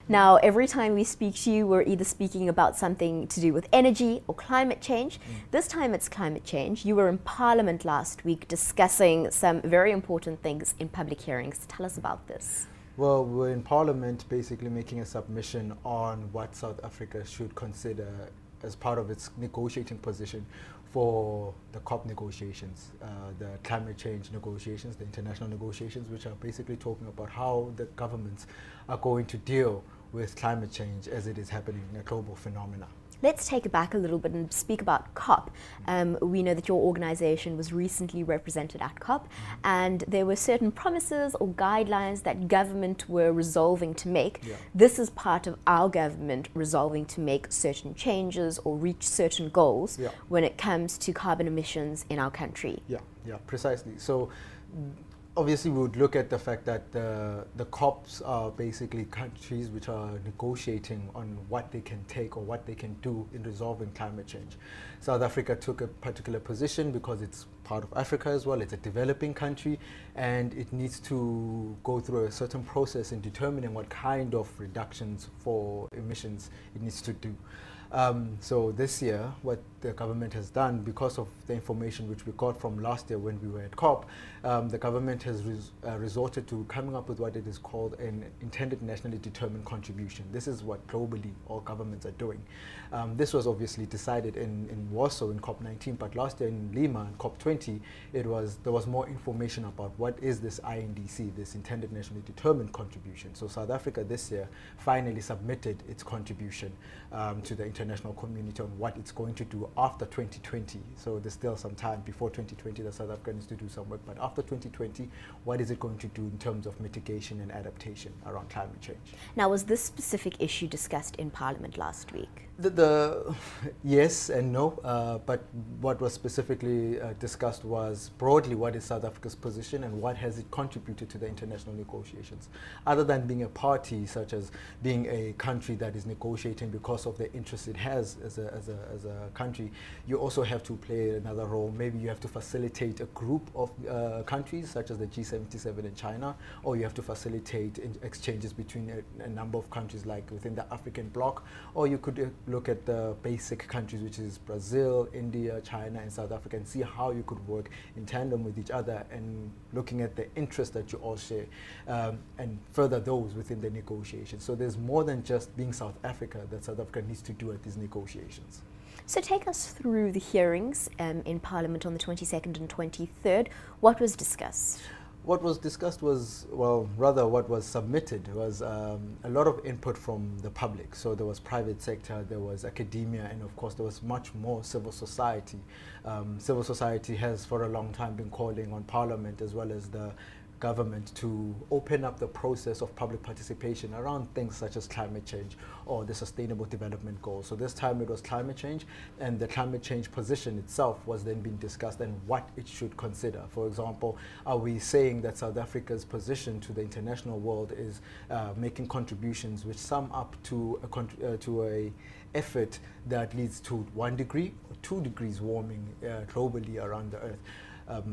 Now, every time we speak to you, we're either speaking about something to do with energy or climate change. This time it's climate change. You were in Parliament last week discussing some very important things in public hearings. Tell us about this. Well, we're in Parliament basically making a submission on what South Africa should consider as part of its negotiating position for the COP negotiations, the climate change negotiations, the international negotiations, which are basically talking about how the governments are going to deal with climate change as it is happening in a global phenomena. Let's take it back a little bit and speak about COP. We know that your organization was recently represented at COP, and there were certain promises or guidelines that government were resolving to make. Yeah. This is part of our government resolving to make certain changes or reach certain goals Yeah. when it comes to carbon emissions in our country. Yeah, precisely. So obviously we would look at the fact that the COPs are basically countries which are negotiating on what they can take or what they can do in resolving climate change. South Africa took a particular position because it's part of Africa as well. It's a developing country and it needs to go through a certain process in determining what kind of reductions for emissions it needs to do. So this year, what the government has done, because of the information which we got from last year when we were at COP, the government has resorted to coming up with what it is called an intended nationally determined contribution. This is what globally all governments are doing. This was obviously decided in Warsaw in COP19, but last year in Lima in COP20, there was more information about what is this INDC, this intended nationally determined contribution. So South Africa this year finally submitted its contribution to the international community on what it's going to do after 2020. So there's still some time before 2020 that South Africa needs to do some work, but after 2020, what is it going to do in terms of mitigation and adaptation around climate change? Now, was this specific issue discussed in Parliament last week? Yes and no, but what was specifically discussed was broadly what is South Africa's position and what has it contributed to the international negotiations. Other than being a party, such as being a country that is negotiating because of the interests it has as a country, you also have to play another role. Maybe you have to facilitate a group of countries, such as the G77 in China, or you have to facilitate exchanges between a number of countries like within the African bloc, or you could look at the basic countries, which is Brazil, India, China, and South Africa, and see how you could work in tandem with each other and looking at the interests that you all share and further those within the negotiations. So there's more than just being South Africa that South Africa needs to do at these negotiations. So take us through the hearings in Parliament on the 22nd and 23rd. What was discussed? What was discussed was, well, rather what was submitted was a lot of input from the public. So there was private sector, there was academia, and of course there was much more civil society. Civil society has for a long time been calling on Parliament as well as the government to open up the process of public participation around things such as climate change or the Sustainable Development Goals. So this time it was climate change, and the climate change position itself was then being discussed and what it should consider. For example, are we saying that South Africa's position to the international world is making contributions which sum up to a effort that leads to 1 degree or 2 degrees warming globally around the Earth?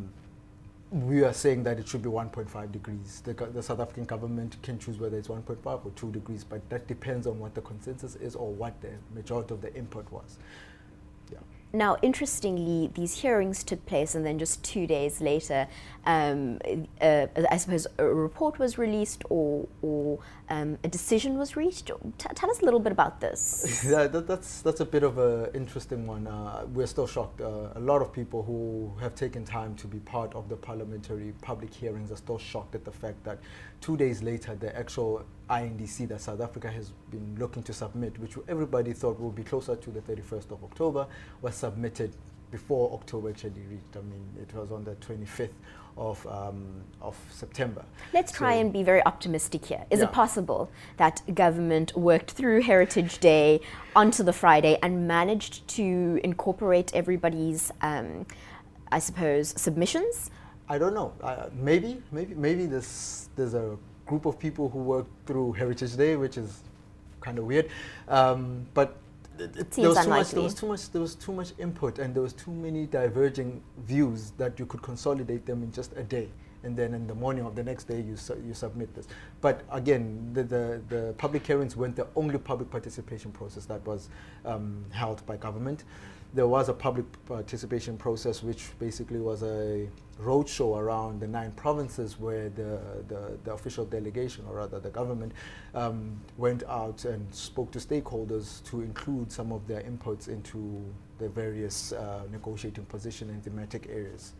We are saying that it should be 1.5 degrees. The South African government can choose whether it's 1.5 or 2 degrees, but that depends on what the consensus is or what the majority of the input was. Yeah. Now, interestingly, these hearings took place, and then just 2 days later, I suppose a report was released or a decision was reached. Tell us a little bit about this. Yeah, that's a bit of an interesting one. We're still shocked. A lot of people who have taken time to be part of the parliamentary public hearings are still shocked at the fact that 2 days later, the actual INDC that South Africa has been looking to submit, which everybody thought would be closer to the 31st of October, was submitted before October actually reached. I mean, it was on the 25th of September. Let's try and be very optimistic here. Is it possible that government worked through Heritage Day onto the Friday and managed to incorporate everybody's, I suppose, submissions? I don't know. Maybe there's a group of people who worked through Heritage Day, which is kind of weird, but there was too much input, and there was too many diverging views that you could consolidate them in just a day. and then in the morning of the next day you submit this. But again, the public hearings weren't the only public participation process that was held by government. There was a public participation process which basically was a roadshow around the 9 provinces where the official delegation, or rather the government, went out and spoke to stakeholders to include some of their inputs into the various negotiating position and thematic areas.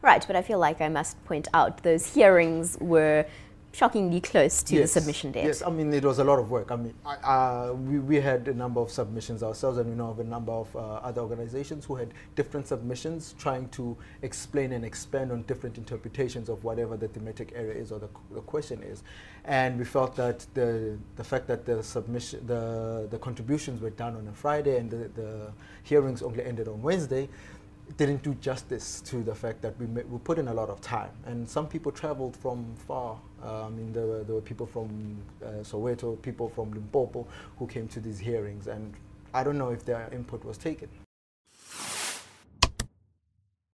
Right, but I feel like I must point out those hearings were shockingly close to the submission date. Yes, I mean, it was a lot of work. I mean, we had a number of submissions ourselves, and we know of a number of other organizations who had different submissions trying to explain and expand on different interpretations of whatever the thematic area is or the question is. And we felt that the fact that the contributions were done on a Friday and the hearings only ended on Wednesday didn't do justice to the fact that we put in a lot of time, and some people traveled from far. I mean, there were people from Soweto, people from Limpopo who came to these hearings, and I don't know if their input was taken.